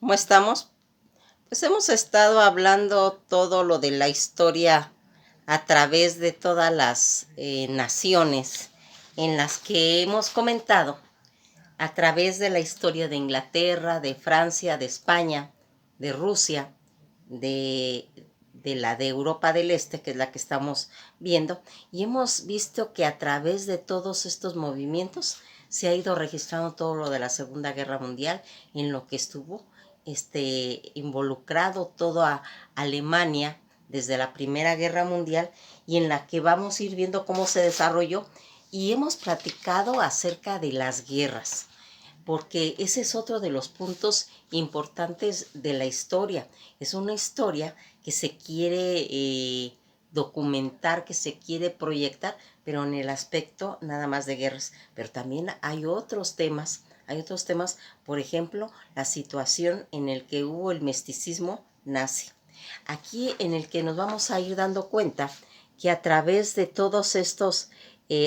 ¿Cómo estamos? Pues hemos estado hablando todo lo de la historia a través de todas las naciones en las que hemos comentado, a través de la historia de Inglaterra, de Francia, de España, de Rusia, de, de la de Europa del Este, que es la que estamos viendo, y hemos visto que a través de todos estos movimientos se ha ido registrando todo lo de la Segunda Guerra Mundial, en lo que estuvo involucrado toda Alemania desde la Primera Guerra Mundial, y en la que vamos a ir viendo cómo se desarrolló, y hemos platicado acerca de las guerras, porque ese es otro de los puntos importantes de la historia. Es una historia que se quiere documentar, que se quiere proyectar, pero en el aspecto nada más de guerras. Pero también hay otros temas, por ejemplo, la situación en el que hubo el misticismo nazi. Aquí en el que nos vamos a ir dando cuenta que a través de todos estos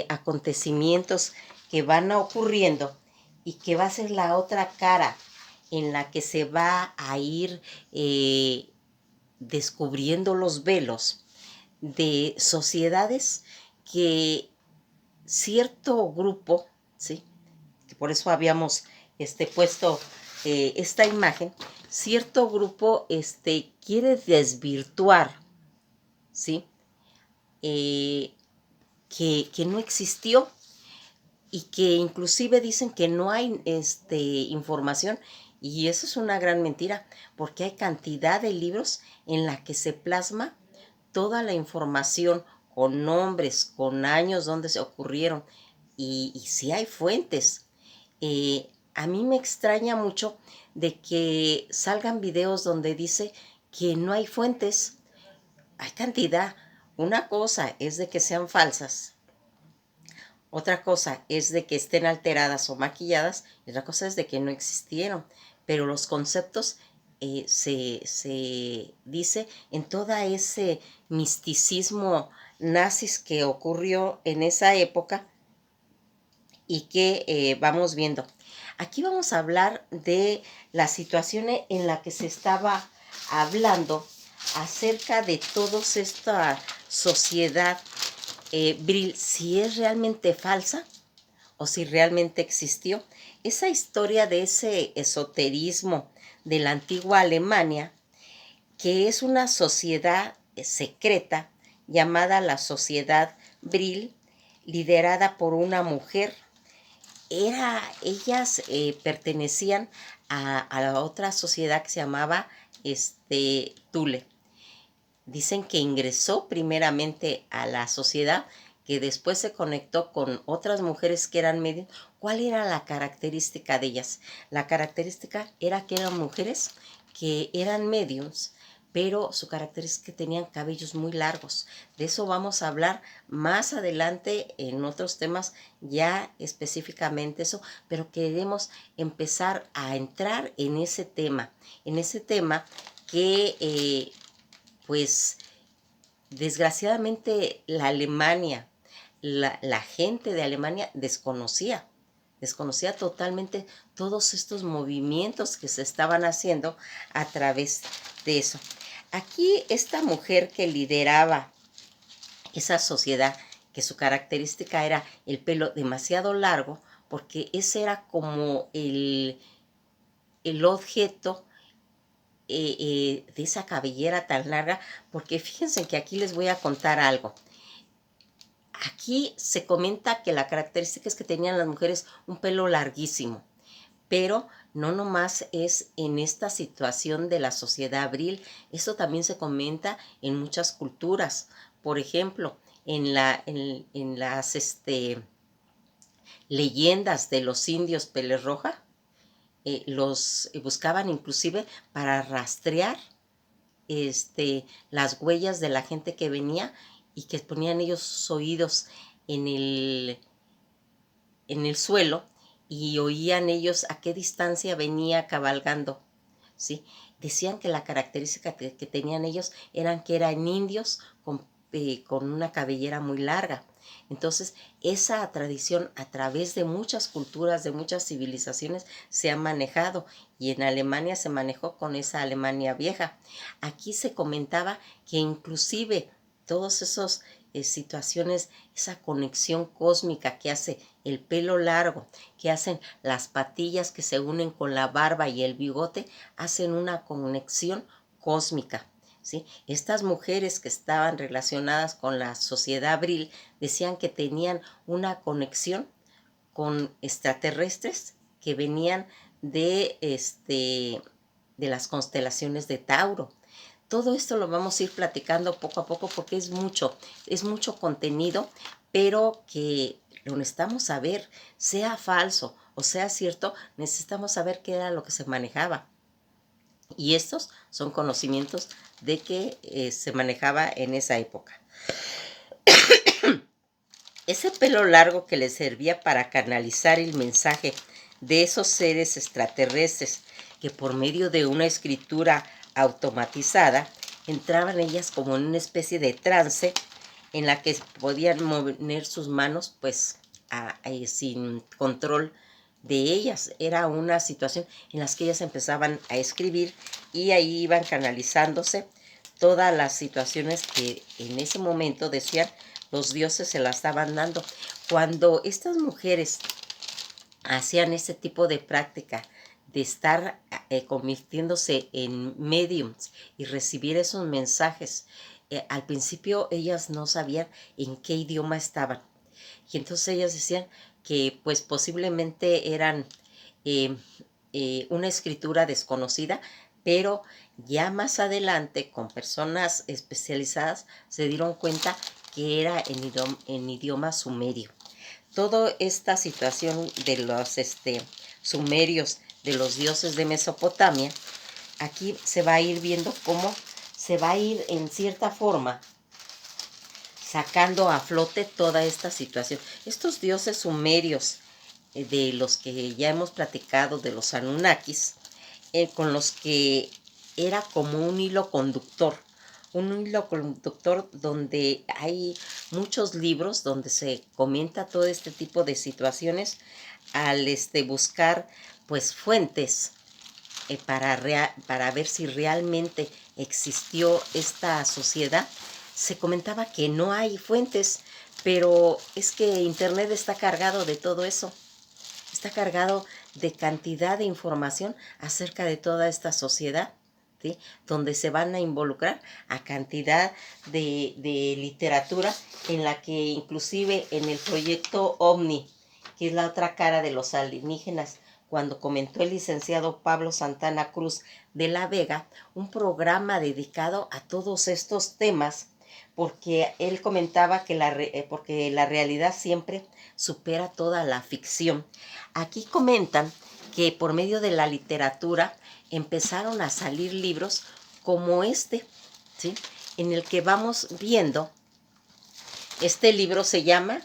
acontecimientos que van ocurriendo, y que va a ser la otra cara en la que se va a ir descubriendo los velos de sociedades que cierto grupo, ¿sí? Que por eso habíamos puesto esta imagen, cierto grupo quiere desvirtuar, ¿sí? Que no existió, y que inclusive dicen que no hay información, y eso es una gran mentira, porque hay cantidad de libros en la que se plasma toda la información con nombres, con años donde se ocurrieron, y sí hay fuentes. A mí me extraña mucho de que salgan videos donde dice que no hay fuentes. Hay cantidad. Una cosa es de que sean falsas, otra cosa es de que estén alteradas o maquilladas, y otra cosa es de que no existieron. Pero los conceptos se dice en todo ese misticismo nazis que ocurrió en esa época, y que vamos viendo. Aquí vamos a hablar de la situación en la que se estaba hablando acerca de toda esta sociedad Bril, si es realmente falsa o si realmente existió. Esa historia de ese esoterismo de la antigua Alemania, que es una sociedad secreta llamada la Sociedad Bril, liderada por una mujer. Ellas pertenecían a la otra sociedad que se llamaba Thule. Dicen que ingresó primeramente a la sociedad, que después se conectó con otras mujeres que eran medios. ¿Cuál era la característica de ellas? La característica era que eran mujeres que eran mediums, pero su característica es que tenían cabellos muy largos. De eso vamos a hablar más adelante en otros temas, ya específicamente eso, pero queremos empezar a entrar en ese tema que pues desgraciadamente la Alemania, la gente de Alemania desconocía totalmente todos estos movimientos que se estaban haciendo a través de eso. Aquí esta mujer que lideraba esa sociedad, que su característica era el pelo demasiado largo, porque ese era como el objeto de esa cabellera tan larga, porque fíjense que aquí les voy a contar algo. Aquí se comenta que la característica es que tenían las mujeres un pelo larguísimo, pero no nomás es en esta situación de la sociedad abril, eso también se comenta en muchas culturas. Por ejemplo, en las leyendas de los indios Peles Roja, los buscaban inclusive para rastrear las huellas de la gente que venía, y que ponían ellos sus oídos en el suelo, y oían ellos a qué distancia venía cabalgando, ¿sí? Decían que la característica que tenían ellos eran que eran indios con una cabellera muy larga. Entonces, esa tradición a través de muchas culturas, de muchas civilizaciones, se ha manejado y en Alemania se manejó con esa Alemania vieja. Aquí se comentaba que inclusive todos esos situaciones, esa conexión cósmica que hace el pelo largo, que hacen las patillas que se unen con la barba y el bigote, hacen una conexión cósmica. ¿Sí? Estas mujeres que estaban relacionadas con la sociedad Bril decían que tenían una conexión con extraterrestres que venían de las constelaciones de Tauro. Todo esto lo vamos a ir platicando poco a poco porque es mucho contenido, pero que lo necesitamos saber, sea falso o sea cierto, necesitamos saber qué era lo que se manejaba. Y estos son conocimientos de que se manejaba en esa época. Ese pelo largo que les servía para canalizar el mensaje de esos seres extraterrestres que por medio de una escritura automatizada entraban ellas como en una especie de trance en la que podían mover sus manos pues sin control de ellas. Era una situación en la que ellas empezaban a escribir y ahí iban canalizándose todas las situaciones que en ese momento decían los dioses se las estaban dando. Cuando estas mujeres hacían ese tipo de práctica de estar convirtiéndose en mediums y recibir esos mensajes, al principio ellas no sabían en qué idioma estaban. Y entonces ellas decían que pues posiblemente eran una escritura desconocida, pero ya más adelante con personas especializadas se dieron cuenta que era en idioma sumerio. Toda esta situación de los sumerios, de los dioses de Mesopotamia, aquí se va a ir viendo cómo se va a ir en cierta forma sacando a flote toda esta situación. Estos dioses sumerios de los que ya hemos platicado, de los Anunnakis, con los que era como un hilo conductor donde hay muchos libros donde se comenta todo este tipo de situaciones al buscar pues fuentes para ver si realmente existió esta sociedad. Se comentaba que no hay fuentes, pero es que Internet está cargado de todo eso. Está cargado de cantidad de información acerca de toda esta sociedad, ¿sí? Donde se van a involucrar a cantidad de literatura en la que inclusive en el proyecto OVNI, que es la otra cara de los alienígenas, cuando comentó el licenciado Pablo Santana Cruz de la Vega, un programa dedicado a todos estos temas, porque él comentaba que porque la realidad siempre supera toda la ficción. Aquí comentan que por medio de la literatura empezaron a salir libros como ¿sí? En el que vamos viendo. Este libro se llama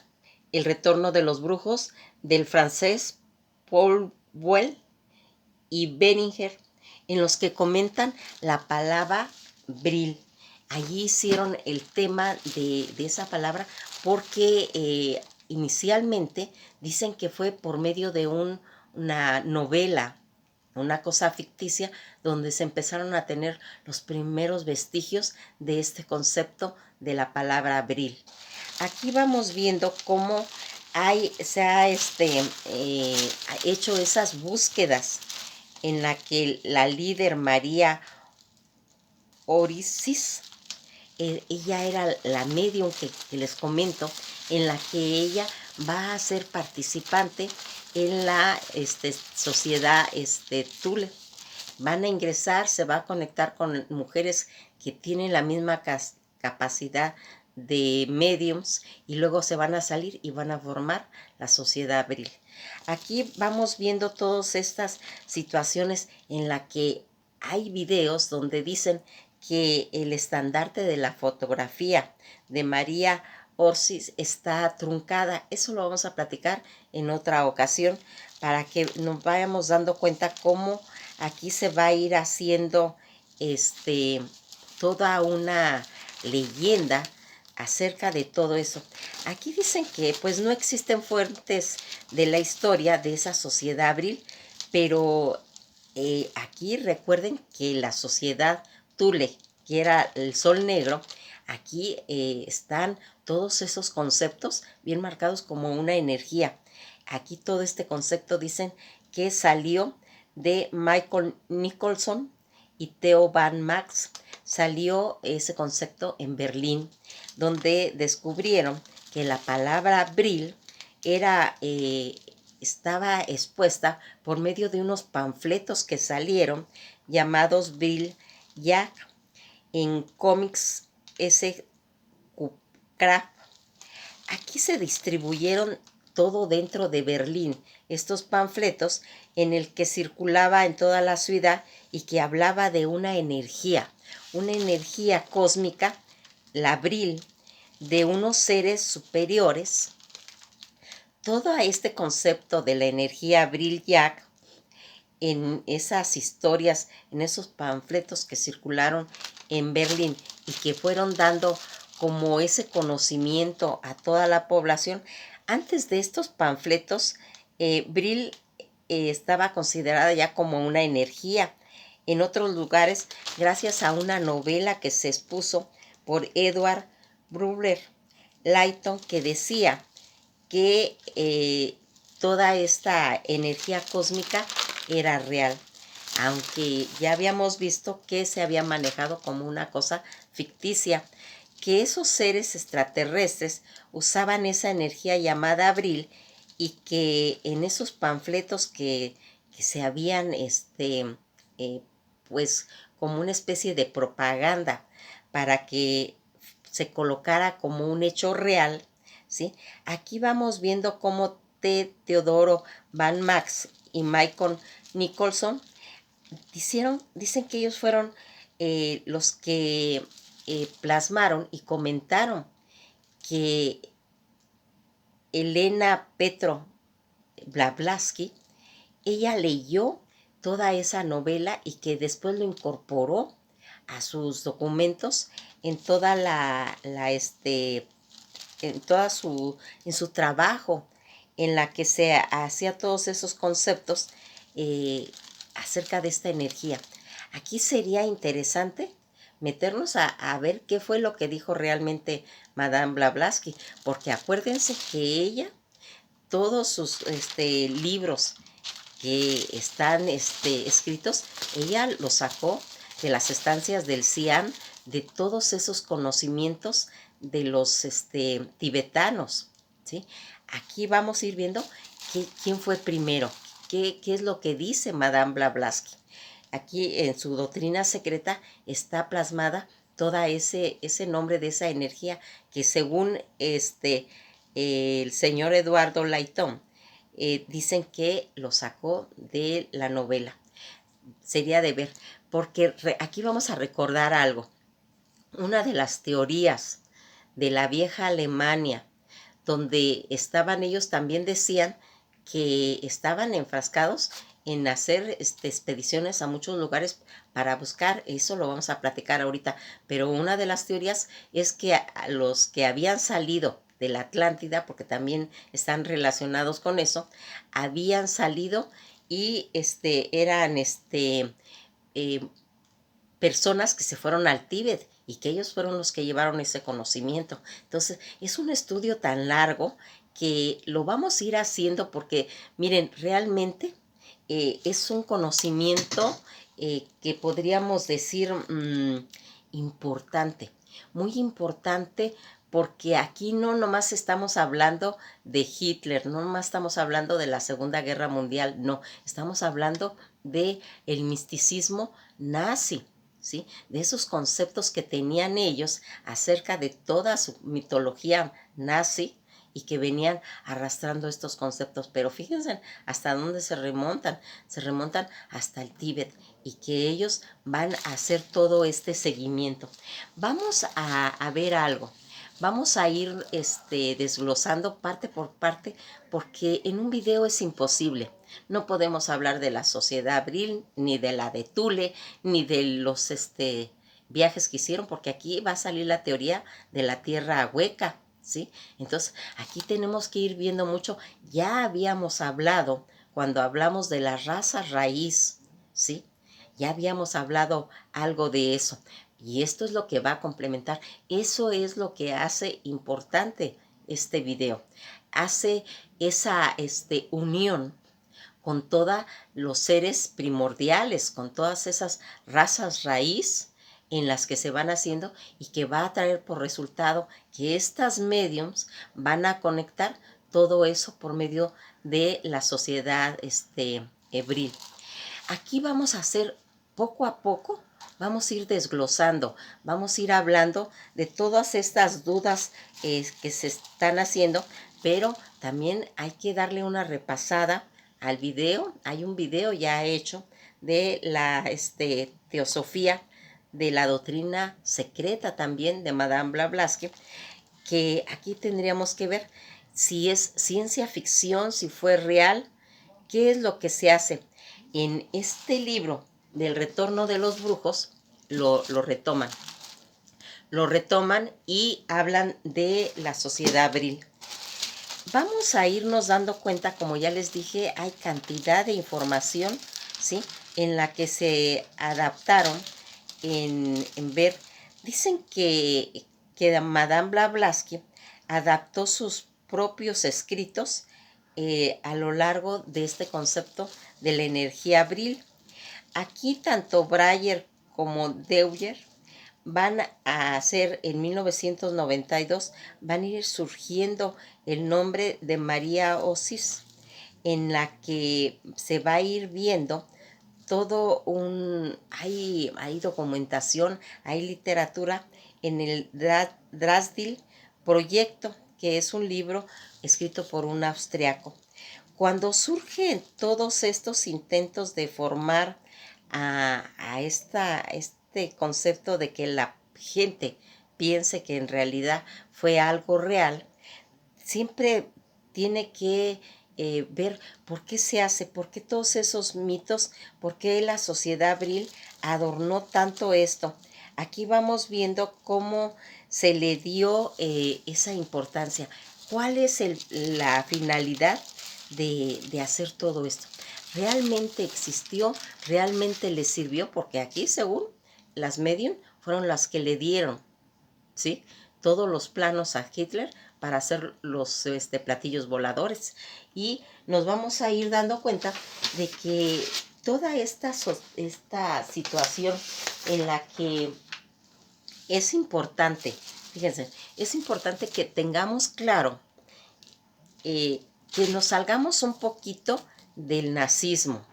El retorno de los brujos, del francés Paul Buell y Benninger, en los que comentan la palabra Bril. Allí hicieron el tema de esa palabra porque inicialmente dicen que fue por medio de una novela, una cosa ficticia, donde se empezaron a tener los primeros vestigios de este concepto de la palabra Bril. Aquí vamos viendo cómo se ha hecho esas búsquedas en la que la líder María Orisis, ella era la medium que les comento, en la que ella va a ser participante en la sociedad Tule. Van a ingresar, se va a conectar con mujeres que tienen la misma capacidad de mediums y luego se van a salir y van a formar la sociedad Bril. Aquí vamos viendo todas estas situaciones en las que hay videos donde dicen que el estandarte de la fotografía de María Orsis está truncada. Eso lo vamos a platicar en otra ocasión para que nos vayamos dando cuenta cómo aquí se va a ir haciendo toda una leyenda acerca de todo eso. Aquí dicen que pues no existen fuentes de la historia de esa sociedad Abril, pero aquí recuerden que la sociedad Thule, que era el sol negro, aquí están todos esos conceptos bien marcados como una energía. Aquí todo este concepto dicen que salió de Michael Nicholson y Theo Van Max. Salió ese concepto en Berlín, donde descubrieron que la palabra Brill era, estaba expuesta por medio de unos panfletos que salieron llamados Brill Jack en cómics S. Craft. Aquí se distribuyeron todo dentro de Berlín, estos panfletos en el que circulaba en toda la ciudad y que hablaba de una energía cósmica, la Brill, de unos seres superiores. Todo este concepto de la energía Brill Jack en esas historias, en esos panfletos que circularon en Berlín y que fueron dando como ese conocimiento a toda la población. Antes de estos panfletos, Brill estaba considerada ya como una energía. En otros lugares, gracias a una novela que se expuso por Edward Brubaker Lytton, que decía que toda esta energía cósmica era real, aunque ya habíamos visto que se había manejado como una cosa ficticia, que esos seres extraterrestres usaban esa energía llamada Abril y que en esos panfletos que se habían, pues como una especie de propaganda para que se colocara como un hecho real, ¿sí? Aquí vamos viendo cómo Teodoro Van Max y Michael Nicholson dicen que ellos fueron los que plasmaron y comentaron que Elena Petro Blavatsky, ella leyó toda esa novela y que después lo incorporó a sus documentos en toda en su trabajo, en la que se hacía todos esos conceptos acerca de esta energía. Aquí sería interesante meternos a ver qué fue lo que dijo realmente Madame Blavatsky, porque acuérdense que ella, todos sus libros que están escritos, ella los sacó de las estancias del Xi'an, de todos esos conocimientos de los tibetanos, ¿sí? Aquí vamos a ir viendo quién fue primero, qué es lo que dice Madame Blavatsky. Aquí en su doctrina secreta está plasmada toda ese nombre de esa energía que según el señor Eduardo Layton dicen que lo sacó de la novela. Sería de ver, porque aquí vamos a recordar algo. Una de las teorías de la vieja Alemania, donde estaban ellos, también decían que estaban enfrascados en hacer expediciones a muchos lugares para buscar, eso lo vamos a platicar ahorita, pero una de las teorías es que a los que habían salido de la Atlántida, porque también están relacionados con eso, habían salido y eran personas que se fueron al Tíbet y que ellos fueron los que llevaron ese conocimiento. Entonces, es un estudio tan largo que lo vamos a ir haciendo porque, miren, realmente es un conocimiento que podríamos decir importante, muy importante, porque aquí no nomás estamos hablando de Hitler, no nomás estamos hablando de la Segunda Guerra Mundial, no, estamos hablando de el misticismo nazi, ¿sí? De esos conceptos que tenían ellos acerca de toda su mitología nazi y que venían arrastrando estos conceptos. Pero fíjense hasta dónde se remontan hasta el Tíbet y que ellos van a hacer todo este seguimiento. Vamos a ver algo. Vamos a ir desglosando parte por parte porque en un video es imposible. No podemos hablar de la sociedad Abril, ni de la de Thule, ni de los viajes que hicieron, porque aquí va a salir la teoría de la tierra hueca, ¿sí? Entonces, aquí tenemos que ir viendo mucho. Ya habíamos hablado, cuando hablamos de la raza raíz, ¿sí? Ya habíamos hablado algo de eso. Y esto es lo que va a complementar. Eso es lo que hace importante este video. Hace esa unión con todos los seres primordiales, con todas esas razas raíz en las que se van haciendo y que va a traer por resultado que estas mediums van a conectar todo eso por medio de la sociedad hebril. Aquí vamos a hacer poco a poco, vamos a ir desglosando, vamos a ir hablando de todas estas dudas que se están haciendo, pero también hay que darle una repasada al video. Hay un video ya hecho de la teosofía, de la doctrina secreta también de Madame Blavatsky, que aquí tendríamos que ver si es ciencia ficción, si fue real, qué es lo que se hace. En este libro del retorno de los brujos lo retoman. Lo retoman y hablan de la sociedad abril. Vamos a irnos dando cuenta, como ya les dije, hay cantidad de información, ¿sí?, en la que se adaptaron en ver. Dicen que Madame Blavatsky adaptó sus propios escritos a lo largo de este concepto de la energía abril. Aquí tanto Breyer como Deuger van a hacer en 1992, van a ir surgiendo el nombre de María Osis, en la que se va a ir viendo todo hay documentación, hay literatura en el Drazdil Proyecto, que es un libro escrito por un austriaco. Cuando surgen todos estos intentos de formar a este concepto de que la gente piense que en realidad fue algo real, siempre tiene que ver por qué se hace, por qué todos esos mitos, por qué la sociedad abril adornó tanto esto. Aquí vamos viendo cómo se le dio esa importancia. ¿Cuál es la finalidad de hacer todo esto? ¿Realmente existió? ¿Realmente le sirvió? Porque aquí, según las medium, fueron las que le dieron, ¿sí?, todos los planos a Hitler para hacer los platillos voladores. Y nos vamos a ir dando cuenta de que toda esta situación en la que es importante, fíjense, es importante que tengamos claro que nos salgamos un poquito del nazismo,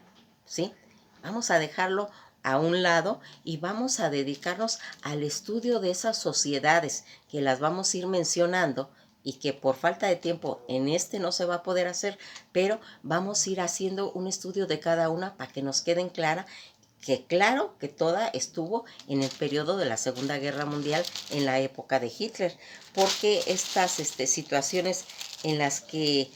¿sí? Vamos a dejarlo a un lado y vamos a dedicarnos al estudio de esas sociedades que las vamos a ir mencionando y que por falta de tiempo en no se va a poder hacer, pero vamos a ir haciendo un estudio de cada una para que nos queden claras, que claro que toda estuvo en el periodo de la Segunda Guerra Mundial, en la época de Hitler, porque estas situaciones en las que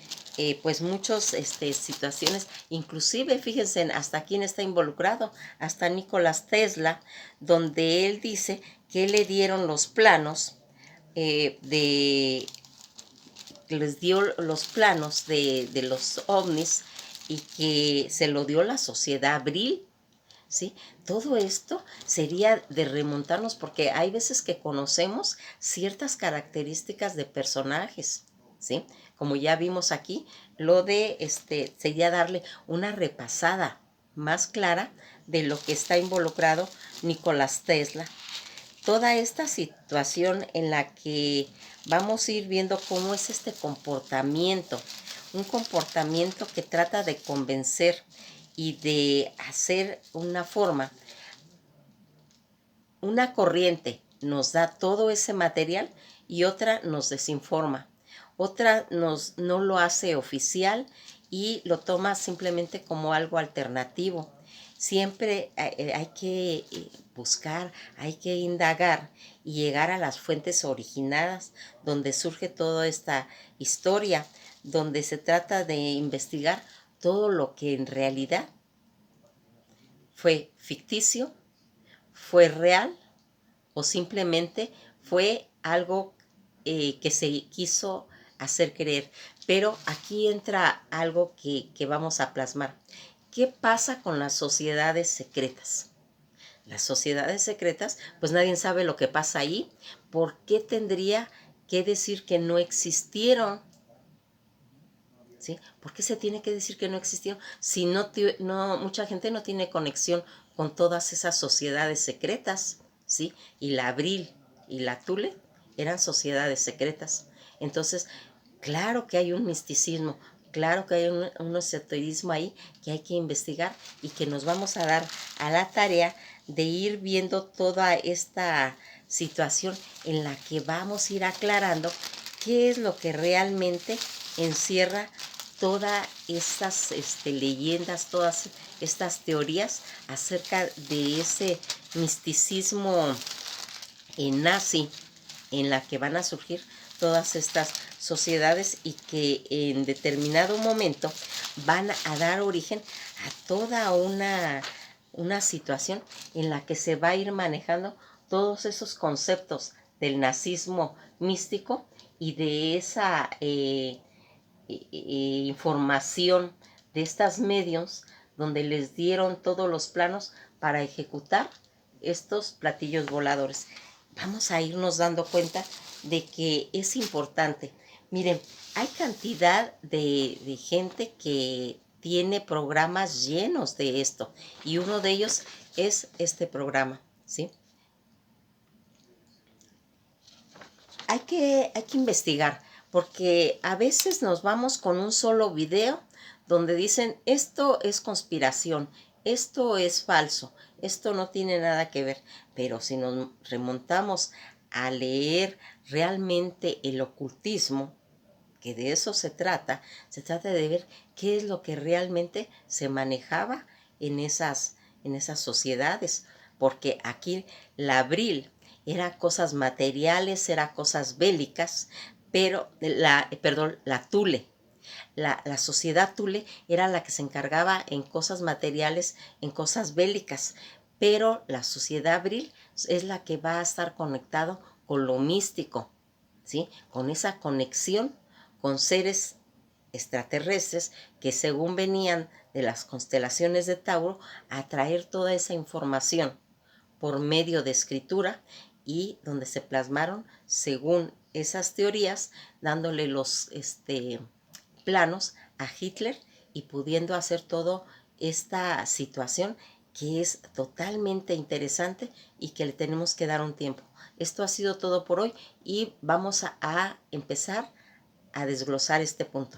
pues muchas situaciones, inclusive fíjense hasta quién está involucrado, hasta Nicolás Tesla, donde él dice que le dieron los planos les dio los planos de los ovnis y que se lo dio la sociedad abril, ¿sí? Todo esto sería de remontarnos, porque hay veces que conocemos ciertas características de personajes, ¿sí? Como ya vimos aquí, lo de sería darle una repasada más clara de lo que está involucrado Nicolás Tesla. Toda esta situación en la que vamos a ir viendo cómo es este comportamiento, un comportamiento que trata de convencer y de hacer una forma. Una corriente nos da todo ese material y otra nos desinforma. Otra no lo hace oficial y lo toma simplemente como algo alternativo. Siempre hay que buscar, hay que indagar y llegar a las fuentes originadas donde surge toda esta historia, donde se trata de investigar todo lo que en realidad fue ficticio, fue real o simplemente fue algo que se quiso hacer creer. Pero aquí entra algo que vamos a plasmar. ¿Qué pasa con las sociedades secretas? Las sociedades secretas, pues nadie sabe lo que pasa ahí. ¿Por qué tendría que decir que no existieron? ¿Sí? ¿Por qué se tiene que decir que no existieron? Si mucha gente no tiene conexión con todas esas sociedades secretas, ¿sí? Y la Abril y la Tule eran sociedades secretas. Entonces, claro que hay un misticismo, claro que hay un esoterismo ahí que hay que investigar y que nos vamos a dar a la tarea de ir viendo toda esta situación en la que vamos a ir aclarando qué es lo que realmente encierra todas estas leyendas, todas estas teorías acerca de ese misticismo nazi en la que van a surgir todas estas sociedades y que en determinado momento van a dar origen a toda una situación en la que se va a ir manejando todos esos conceptos del nazismo místico y de esa información de estas medios donde les dieron todos los planos para ejecutar estos platillos voladores. Vamos a irnos dando cuenta de que es importante. Miren, hay cantidad de gente que tiene programas llenos de esto y uno de ellos es este programa, ¿sí? Hay que investigar, porque a veces nos vamos con un solo video donde dicen esto es conspiración, esto es falso, esto no tiene nada que ver. Pero si nos remontamos a leer realmente el ocultismo, que de eso se trata de ver qué es lo que realmente se manejaba en esas sociedades, porque aquí la Abril era cosas materiales, era cosas bélicas, pero la Tule, la sociedad Tule era la que se encargaba en cosas materiales, en cosas bélicas, pero la sociedad Abril es la que va a estar conectado con lo místico, ¿sí? Con esa conexión con seres extraterrestres que según venían de las constelaciones de Tauro a traer toda esa información por medio de escritura y donde se plasmaron según esas teorías, dándole los planos a Hitler y pudiendo hacer toda esta situación que es totalmente interesante y que le tenemos que dar un tiempo. Esto ha sido todo por hoy y vamos a empezar a desglosar este punto.